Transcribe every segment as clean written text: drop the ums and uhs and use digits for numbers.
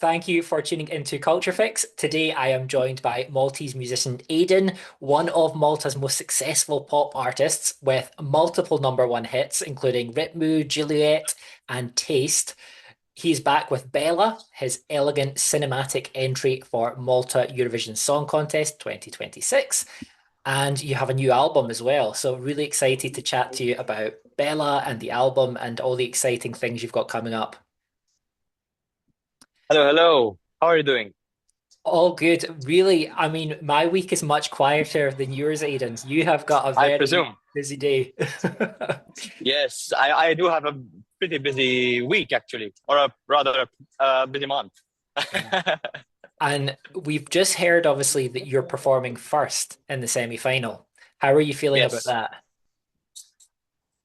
Thank you for tuning into Culture Fix. Today I am joined by Maltese musician Aidan, one of Malta's most successful pop artists with multiple number one hits, including Ritmu, Juliette, and Taste. He's back with Bella, his elegant cinematic entry for Malta Eurovision Song Contest 2026. And you have a new album as well. So, really excited to chat to you about Bella and the album and all the exciting things you've got coming up. Hello, hello. How are you doing? All good. Really, I mean, my week is much quieter than yours, Aidan's. You have got a I very presume. busy day. Yes, I do have a pretty busy week actually, or a rather busy month. Yeah. And we've just heard, obviously, that you're performing first in the semi-final. How are you feeling about Yes, that?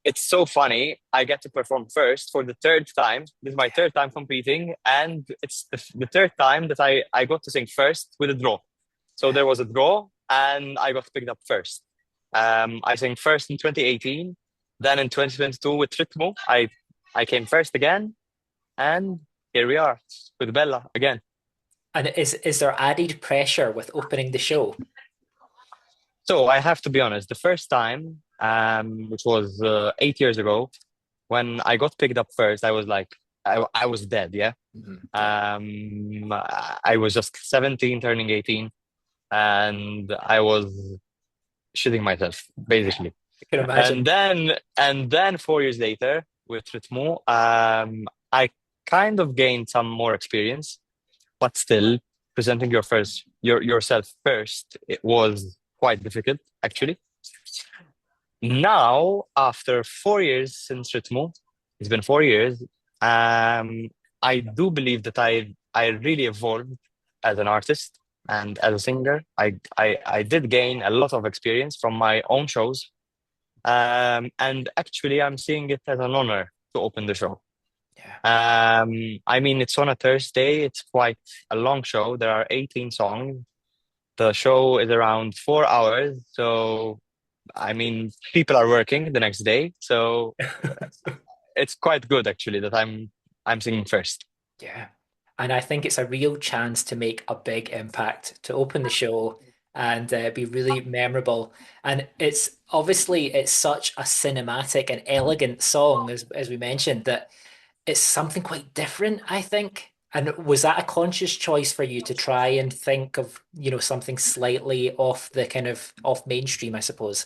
it's so funny. I get to perform first for the third time. This is my third time competing, and it's the third time that I got to sing first with a draw. So Yeah. there was a draw, and I got picked up first. I sang first in 2018, then in 2022 with Ritmu, I came first again, and here we are with Bella again. And is there added pressure with opening the show? So I have to be honest, the first time, which was 8 years ago, when I got picked up first, I was like, I was dead, yeah. Mhm. Yeah, I was just 17, turning 18, and I was shitting myself, yeah. basically. I can imagine. And then 4 years later, with Ritmo, I kind of gained some more experience, but still presenting yourself first, it was quite difficult, actually. Now, after 4 years since Ritmo, it's been 4 years. I do believe that I really evolved as an artist and as a singer. I did gain a lot of experience from my own shows. And actually, I'm seeing it as an honor to open the show. Yeah. I mean, it's on a Thursday. It's quite a long show. There are 18 songs. The show is around 4 hours. So, I mean, people are working the next day. So it's quite good actually that I'm singing first. Yeah. And I think it's a real chance to make a big impact, to open the show and be really memorable. And it's obviously it's such a cinematic and elegant song, as we mentioned, that it's something quite different, I think. And was that a conscious choice for you to try and think of, something slightly off the kind of off mainstream, I suppose?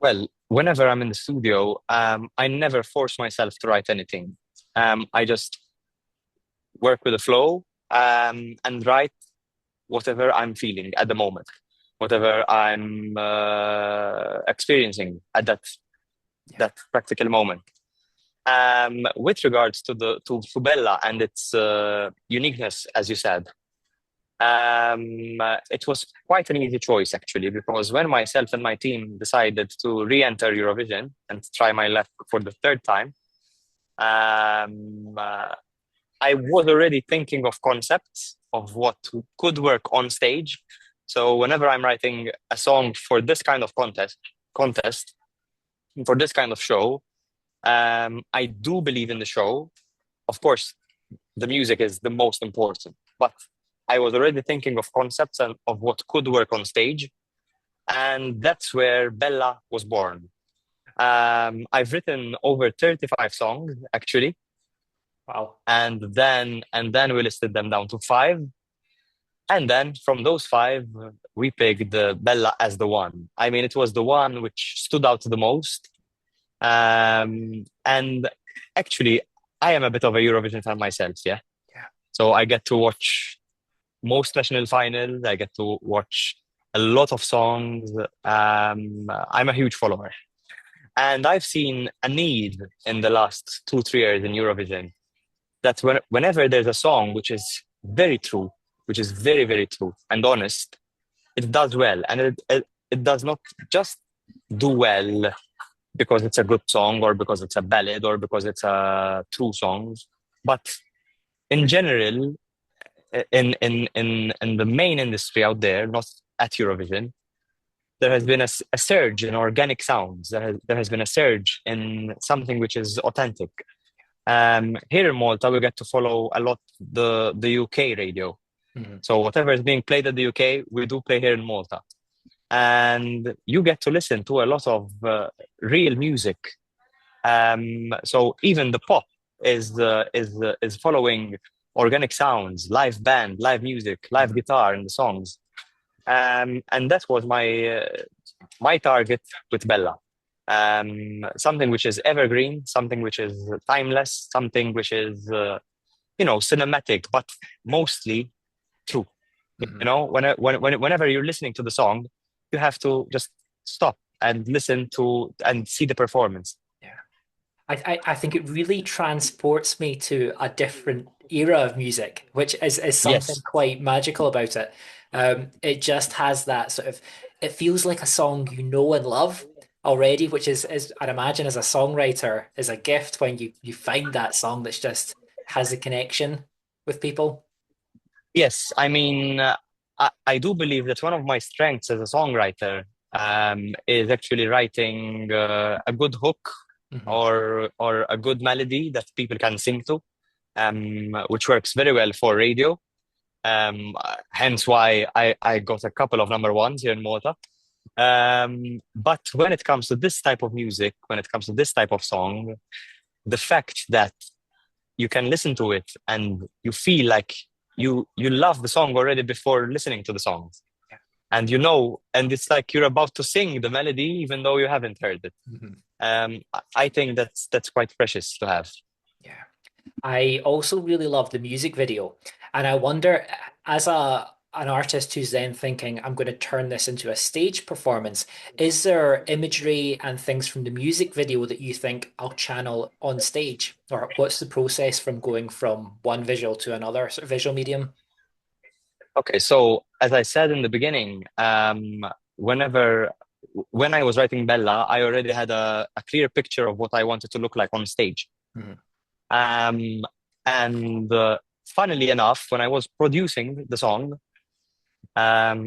Well, whenever I'm in the studio, I never force myself to write anything. I just work with the flow, and write whatever I'm feeling at the moment, whatever I'm experiencing at Yeah. that practical moment. With regards to to Bella and its uniqueness, as you said, it was quite an easy choice actually, because when myself and my team decided to re-enter Eurovision and try my luck for the third time, um, uh, I was already thinking of concepts of what could work on stage. So whenever I'm writing a song for this kind of contest for this kind of show, I do believe in the show. Of course, the music is the most important, but I was already thinking of concepts and of what could work on stage, and that's where Bella was born. I've written over 35 songs actually, Wow. and then we listed them down to five, and then from those five, we picked Bella as the one. I mean, it was the one which stood out the most. And actually, I am a bit of a Eurovision fan myself, yeah. Yeah. So I get to watch most national finals. I get to watch a lot of songs. I'm a huge follower, and I've seen a need in the last 2 3 years in Eurovision that whenever there's a song which is very true, which is very very true and honest, it does well, and it does not just do well because it's a good song or because it's a ballad or because it's a true song, but in general, in the main industry out there, not at Eurovision, there has been a surge in organic sounds. There has been a surge in something which is authentic. Here in Malta, we get to follow a lot the UK radio. Hmm. So whatever is being played at the UK, we do play here in Malta, and you get to listen to a lot of real music. So even the pop is following organic sounds, live band, live music, live Hmm. guitar in the songs. And that was my target with Bella. Something which is evergreen, something which is timeless, something which is cinematic, but mostly true. Hmm. Whenever you're listening to the song, you have to just stop and listen to and see the performance. Yeah. I think it really transports me to a different era of music, which is something Yes, quite magical about it. It just has that sort of, it feels like a song you know and love already, which is I'd imagine as a songwriter is a gift when you find that song that's just has a connection with people. yes. I mean, I do believe that one of my strengths as a songwriter is actually writing a good hook Hmm. or a good melody that people can sing to, which works very well for radio. Hence why I got a couple of number ones here in Malta. But when it comes to this type of music, when it comes to this type of song, the fact that you can listen to it and you feel like you love the song already before listening to the song, and and it's like you're about to sing the melody even though you haven't heard it. Hmm. I think that's quite precious to have. Yeah. I also really love the music video. And I wonder, as an artist who's then thinking, I'm going to turn this into a stage performance, is there imagery and things from the music video that you think I'll channel on stage? Or what's the process from going from one visual to another sort of visual medium? Okay, so as I said in the beginning, whenever when I was writing Bella, I already had a clear picture of what I wanted to look like on stage. Mhm. Um, and funnily enough, when I was producing the song,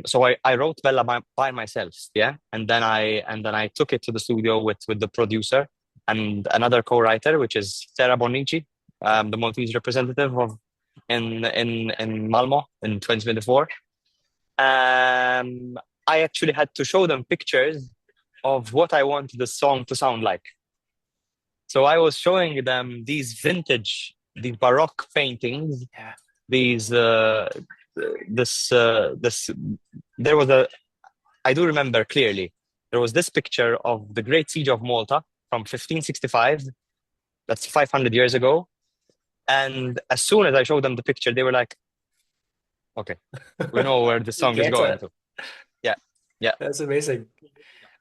so I wrote Bella by myself, yeah, and then I took it to the studio with the producer and another co-writer, which is Sarah Bonici, Okay. the Maltese representative of in Malmo in 2024. Um, I actually had to show them pictures of what I wanted the song to sound like. So I was showing them these Baroque paintings, Yeah. these this there was a I do remember clearly there was this picture of the Great Siege of Malta from 1565. That's 500 years ago. And as soon as I showed them the picture, they were like, "Okay, we know where the You song is get going it. to." Yeah, yeah. That's amazing.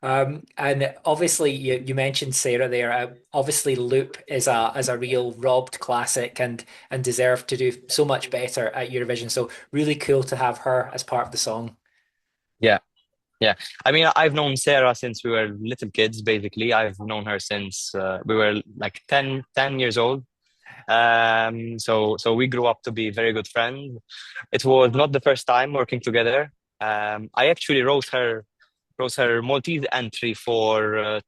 And obviously you mentioned Sarah there. Obviously Loop is a real robbed classic and deserved to do so much better at Eurovision. So really cool to have her as part of the song. Yeah. Yeah, I mean, I've known Sarah since we were little kids, basically. I've known her since we were like 10 years old. So we grew up to be very good friends. It was not the first time working together. I actually wrote her Maltese entry for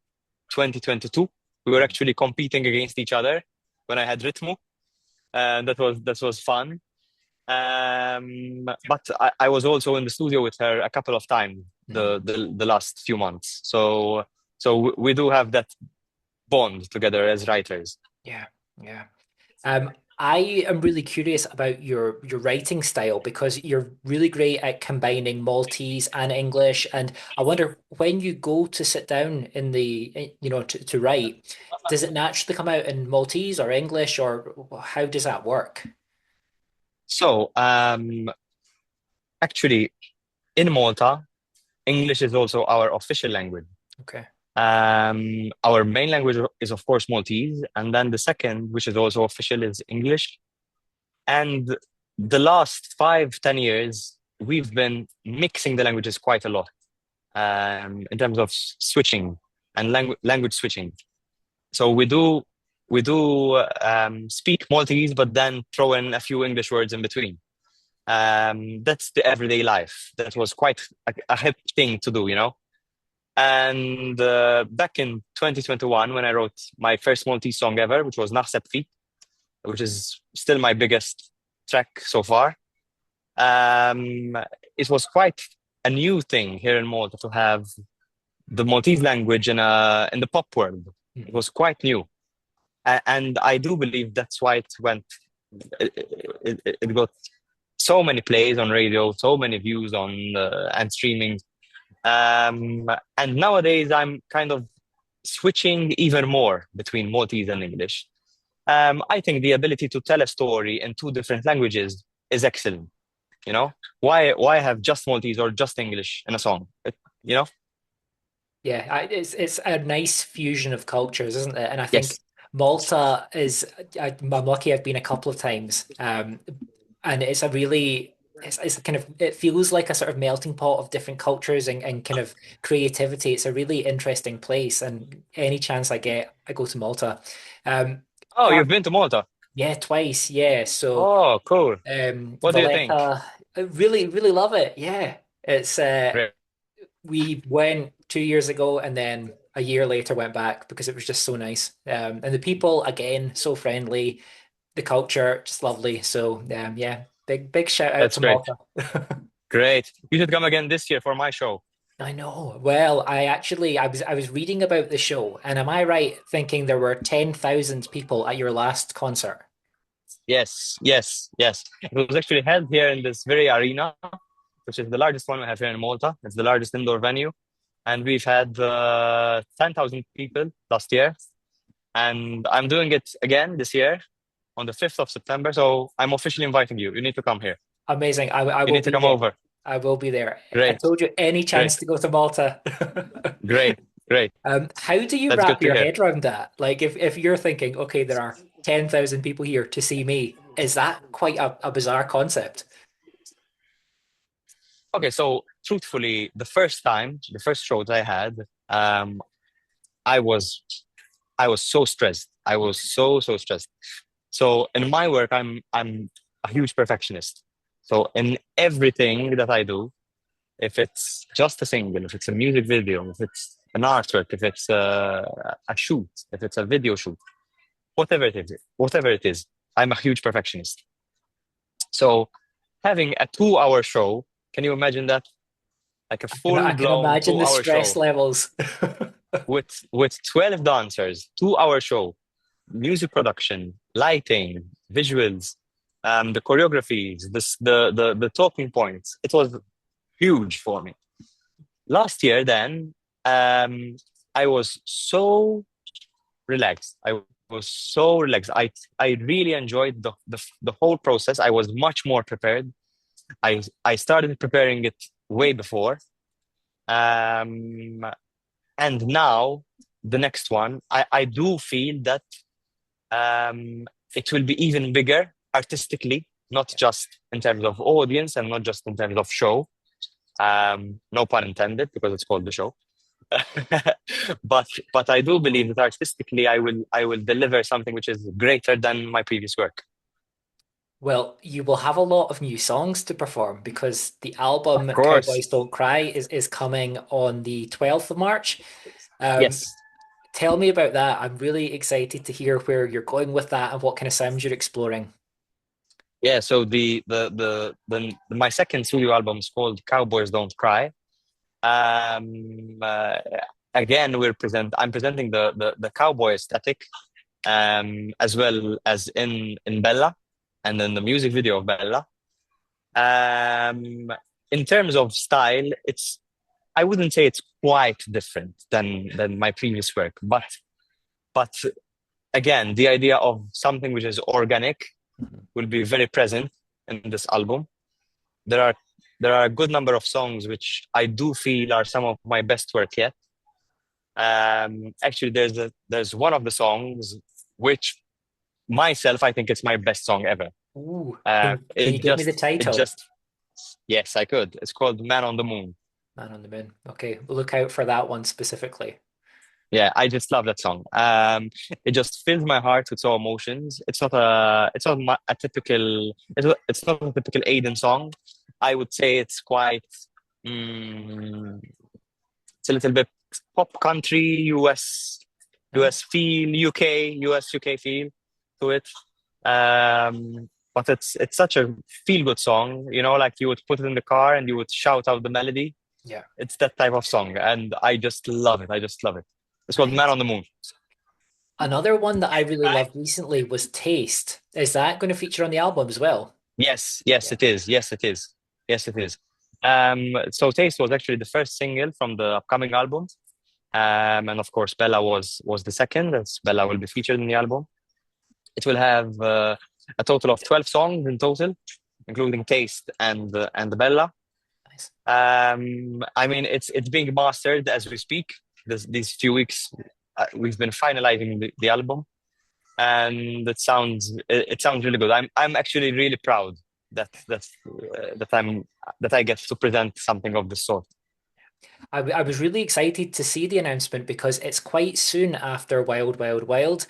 2022. We were Mhm. actually competing against each other when I had Ritmu, and that was fun. But I was also in the studio with her a couple of times Mhm. the last few months. So we do have that bond together as writers. Yeah, yeah. I am really curious about your writing style because you're really great at combining Maltese and English, and I wonder when you go to sit down in to write, does it naturally come out in Maltese or English, or how does that work? So actually, in Malta, English is also our official language. Okay. Our main language is of course Maltese, and then the second, which is also official, is English. And the last 5-10 years, we've been mixing the languages quite a lot in terms of switching and language switching. So we do speak Maltese, but then throw in a few English words in between. That's the everyday life. That was quite a hip thing to do. And back in 2021, when I wrote my first Maltese song ever, which was Naħseb Fik, which is still my biggest track so far. Um, it was quite a new thing here in Malta to have the Maltese language in the pop world. It Mhm. was quite new, and I do believe that's why it, it got so many plays on radio, so many views on and streaming. And nowadays I'm kind of switching even more between Maltese and English. I think the ability to tell a story in two different languages is excellent. You know, why have just Maltese or just English in a song? You know, Yeah, it's a nice fusion of cultures, isn't it? And I think yes. Malta is, I'm lucky I've been a couple of times. And it's a really, it's a kind of, it feels like a sort of melting pot of different cultures and kind of creativity. It's a really interesting place. And any chance I get, I go to Malta. Um, Oh, uh, you've been to Malta. yeah, twice. Yeah. So, Oh, cool. What do you think? Valletta, I really, really love it. Yeah. Great. We went 2 years ago and then a year later went back because it was just so nice. And the people, again, so friendly. The culture, just lovely. So, yeah, big shout out That's to great. Malta. Great. You should come again this year for my show. I know. Well, I was reading about the show, and am I right thinking there were 10,000 people at your last concert? Yes, yes, yes. It was actually held here in this very arena, which is the largest one we have here in Malta. It's the largest indoor venue. And we've had 10,000 people last year. And I'm doing it again this year on the 5th of September. So I'm officially inviting you. You need to come here. Amazing. I You will need to be come there. over. I will be there. I Great, told you any chance great, to go to Malta. great, great. How do you That's good wrap to your hear. head around that? Like if you're thinking, okay, there are 10,000 people here to see me, is that quite a bizarre concept? Okay, so truthfully, the first show that I had, um, I was I was so stressed. I was so stressed. So in my work, I'm a huge perfectionist. So in everything that I do, if it's just a single, if it's a music video, if it's an artwork, if it's a shoot, if it's a video shoot, whatever it is, I'm a huge perfectionist. So having a 2 hour show, can you imagine that? Like a I full can blown imagine two the hour stress show levels. with 12 dancers, 2 hour show, music production, lighting, visuals, the choreographies, the talking points. It was huge for me. Last year, then, um, I was so relaxed. I was so relaxed. I really enjoyed the whole process. I was much more prepared. I started preparing it way before. Um, and now the next one, I do feel that it will be even bigger artistically, not just in terms of audience and not just in terms of show. No pun intended, because it's called the show. but I do believe that artistically, I will deliver something which is greater than my previous work. Well, you will have a lot of new songs to perform because the Of album course, Cowboys Don't Cry is coming on the 12th of March. Um, yes, Tell me about that. I'm really excited to hear where you're going with that and what kind of sounds you're exploring. yeah. So my second studio album is called Cowboys Don't Cry. Um, uh, Again, I'm presenting the cowboy aesthetic, as well as in Bella, and in the music video of Bella. Um, in terms of style, I wouldn't say it's quite different than my previous work, but again, the idea of something which is organic Mhm. will be very present in this album. There are there are a good number of songs which I do feel are some of my best work yet. Actually, there's one of the songs which myself I think it's my best song ever. Ooh, Uh, can it you give me the just it title? just Yes, I could. It's called Man on the Moon. Man on the Moon. Okay, look out for that one specifically. Yeah, I just love that song. It just fills my heart with so emotions. A typical it's not a typical Aiden song. I would say it's quite mm, it's a little bit pop country US Nice. feel, UK feel to it. But it's such a feel good song, like you would put it in the car and you would shout out the melody. Yeah. It's that type of song, and I just love it. I just love it. It's called Man Nice. on the Moon. Another one that I really loved recently was Taste. Is that going to feature on the album as well? Yes, yes, Yeah. it is. Yes, it is. Yes, it is. So Taste was actually the first single from the upcoming album. And of course, Bella was the second, as Bella will be featured in the album. It will have a total of 12 songs in total, including Taste and the Bella. Nice. I mean, it's being mastered as we speak. These few weeks, we've been finalizing the album, and it sounds really good. I'm actually really proud that I get to present something of this sort. I was really excited to see the announcement because it's quite soon after Wild Wild Wild,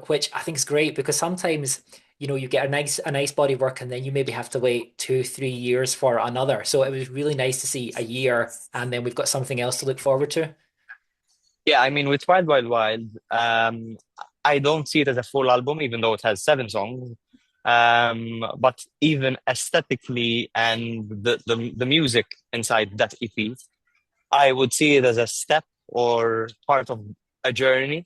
which I think is great because sometimes, you get a nice body of work and then you maybe have to wait 2, 3 years for another. So it was really nice to see a year and then we've got something else to look forward to. Yeah, I mean, with Wild Wild Wild, I don't see it as a full album, even though it has 7 songs. But even aesthetically and the music inside that EP, I would see it as a step or part of a journey,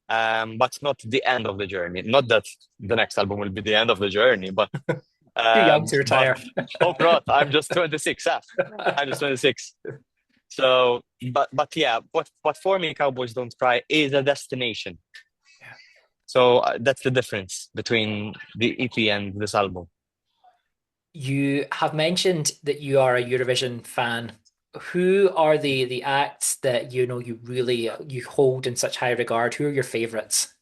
but not the end of the journey. Not that the next album will be the end of the journey, but Too young to but retire. hope not. I'm just 26. I'm just 26. So, but yeah, but for me, Cowboys Don't Cry is a destination. So that's the difference between the EP and this album. You have mentioned that you are a Eurovision fan. Who are the acts that you really you hold in such high regard? Who are your favorites?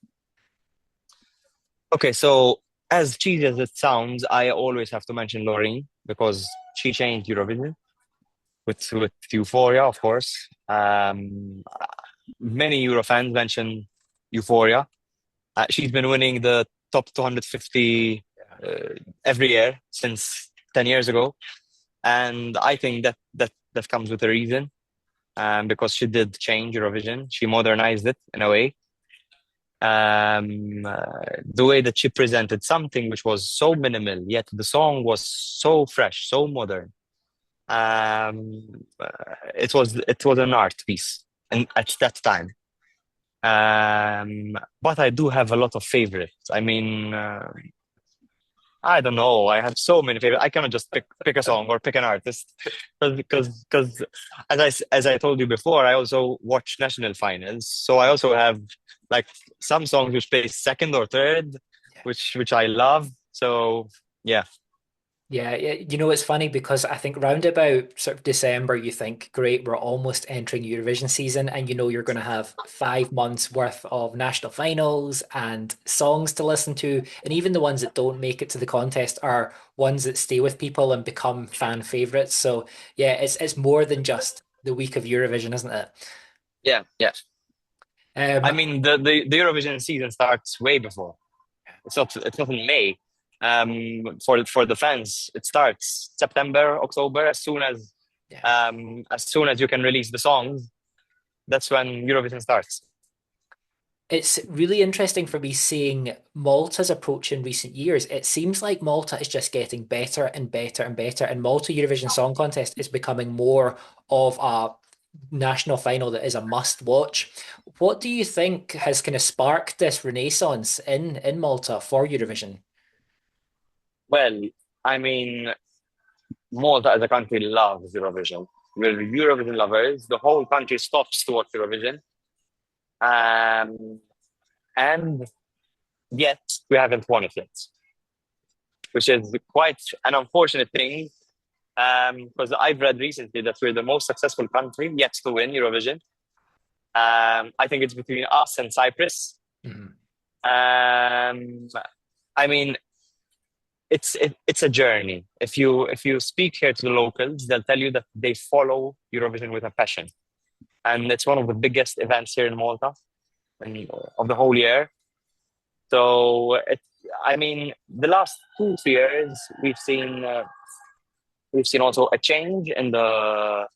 Okay, so as cheesy as it sounds, I always have to mention Loreen because she changed Eurovision with Euphoria, of course. Many Euro fans mention Euphoria. She's been winning the top 250 every year since 10 years ago. And I think that comes with a reason, because she did change Eurovision. She modernized it in a way. The way that she presented something which was so minimal, yet the song was so fresh, so modern. It was an art piece, and at that time. But I do have a lot of favorites. I mean, I don't know. I have so many favorites. I cannot just pick a song or pick an artist because as I told you before, I also watch national finals. So I also have like some songs which place second or third, which I love. So yeah, Yeah, it's funny because I think round about sort of December, you think, great, we're almost entering Eurovision season, and you're going to have 5 months worth of national finals and songs to listen to, and even the ones that don't make it to the contest are ones that stay with people and become fan favorites. So yeah, it's more than just the week of Eurovision, isn't it? yeah, yeah. Um, I mean the Eurovision season starts way before. It's not in May. For the fans, it starts September, October. yeah. As soon as you can release the songs, that's when Eurovision starts. It's really interesting for me seeing Malta's approach in recent years. It seems like Malta is just getting better and better and better, and Malta Eurovision Song Contest is becoming more of a national final that is a must watch. What do you think has kind of sparked this renaissance in Malta for Eurovision? Well, I mean, Malta as a country loves Eurovision. We're Eurovision lovers. The whole country stops to watch Eurovision. Um, and yet we haven't won it yet, which is quite an unfortunate thing. Because I've read recently that we're the most successful country yet to win Eurovision. I think it's between us and Cyprus. Mhm. Um, I mean, it's a journey. If you speak here to the locals, they'll tell you that they follow Eurovision with a passion, and it's one of the biggest events here in Malta and of the whole year. So I mean, the last 2 3 years we've seen also a change in the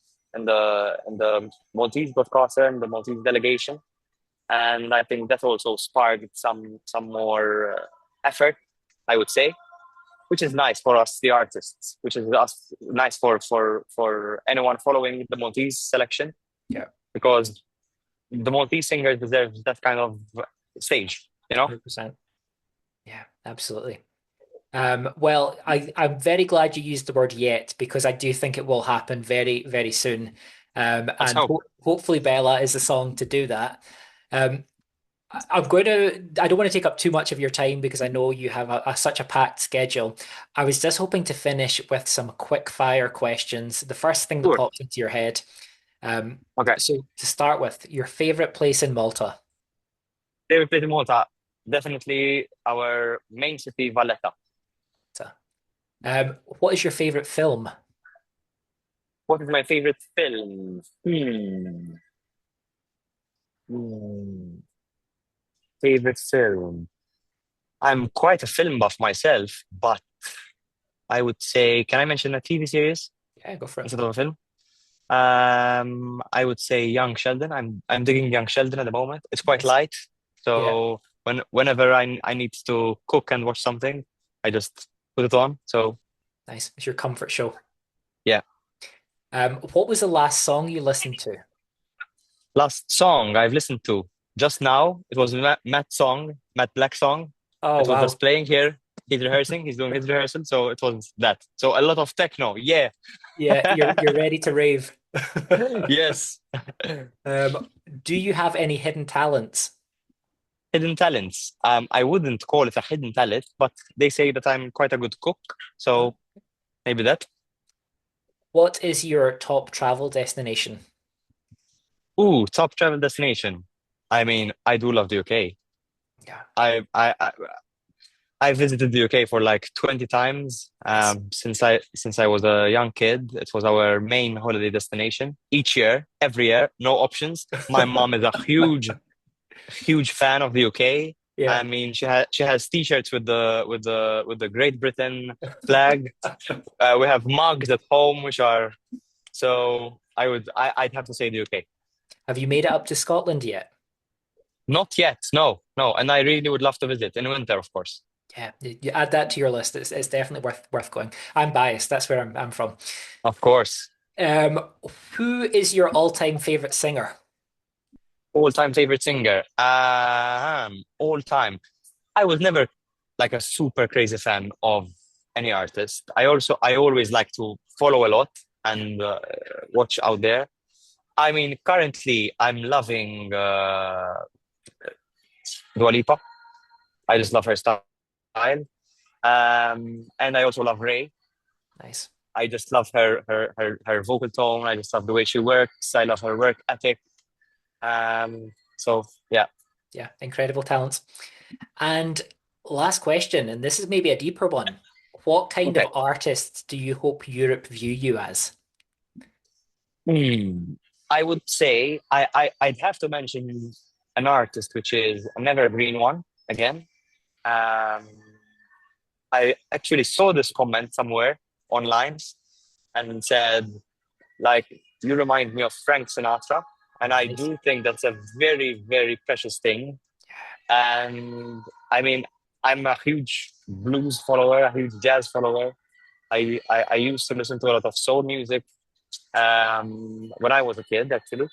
Maltese broadcaster and the Maltese delegation, and I think that also sparked some more effort I would say, which is nice for us, the artists, which is us nice for anyone following the Maltese selection, Yeah, because the Maltese singers deserve that kind of stage, you know? 100%. Yeah, absolutely. Well, I'm very glad you used the word yet because I do think it will happen very, very soon. Let's And hope. hopefully Bella is the song to do that. Um, I don't want to take up too much of your time because I know you have such a packed schedule. I was just hoping to finish with some quick fire questions. The first thing that Sure. pops into your head. Um, Okay. so to start with, your favorite place in Malta? Favorite place in Malta, definitely our main city, Valletta. What is your favorite film? What is my favorite film? Hmm. Favorite film. I'm quite a film buff myself, but I would say, can I mention a TV series Yeah, go for it. instead of a film? I would say Young Sheldon. I'm digging Young Sheldon at the moment. It's quite Nice. light, Yeah, so whenever I need to cook and watch something, I just put it on. So nice. It's your comfort show. yeah. What was the last song you listened to? Last song I've listened to just now, it was Matt Black song. Oh, It was wow. just playing here. He's rehearsing. He's doing his rehearsal, so it was that. So a lot of techno. Yeah. Yeah, you're ready to rave. Yes. Um, do you have any hidden talents? Hidden talents. I wouldn't call it a hidden talent, but they say that I'm quite a good cook. Oh. So maybe that. What is your top travel destination? Ooh, top travel destination. I mean, I do love the UK. Yeah, I visited the UK for like 20 times nice. since I was a young kid. It was our main holiday destination each year, every year, no options. My mom is a huge fan of the UK. Yeah. I mean, she has T-shirts with the Great Britain flag. We have mugs at home, which are so. I'd have to say the UK. Have you made it up to Scotland yet? Not yet, no, no, and I really would love to visit in winter, of course. Yeah, you add that to your list. It's definitely worth going. I'm biased. That's where I'm from. Of course. Um, who is your all-time favorite singer? All-time favorite singer. All time. I was never like a super crazy fan of any artist. I always like to follow a lot and watch out there. I mean, currently I'm loving Dua Lipa. I just love her style. And I also love Ray. Nice. I just love her vocal tone. I just love the way she works. I love her work ethic. So yeah. Yeah, incredible talents. And last question, and this is maybe a deeper one. What kind of Okay. artists do you hope Europe view you as? Hmm. I would say I'd have to mention an artist which is an evergreen one again. Um, I actually saw this comment somewhere online and said, like, you remind me of Frank Sinatra. And I Nice. do think that's a very, very precious thing. And I mean, I'm a huge blues follower, a huge jazz follower. I used to listen to a lot of soul music when I was a kid, actually.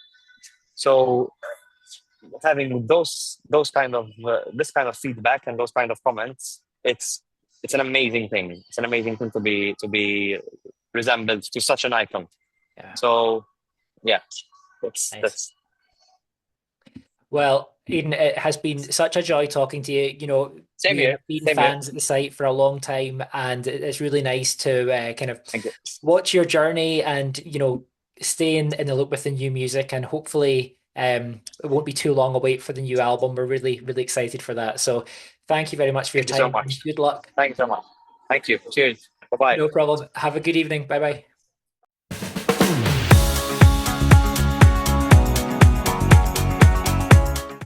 So having those kind of this kind of feedback and those kind of comments, it's an amazing thing. It's an amazing thing to be resembled to such an icon. Yeah, So yeah, that's nice. that's Well, Aidan, it has been such a joy talking to you. You know, same we here, have been same here. fans at the site for a long time, and it's really nice to kind of Thank you. watch your journey and, stay in the loop with the new music. And hopefully, it won't be too long a wait for the new album. We're really, really excited for that. So thank you very much for your Thank you so time and much. good luck. Thank you so much. Thank you. Cheers. Bye bye. No problem. Have a good evening. Bye bye.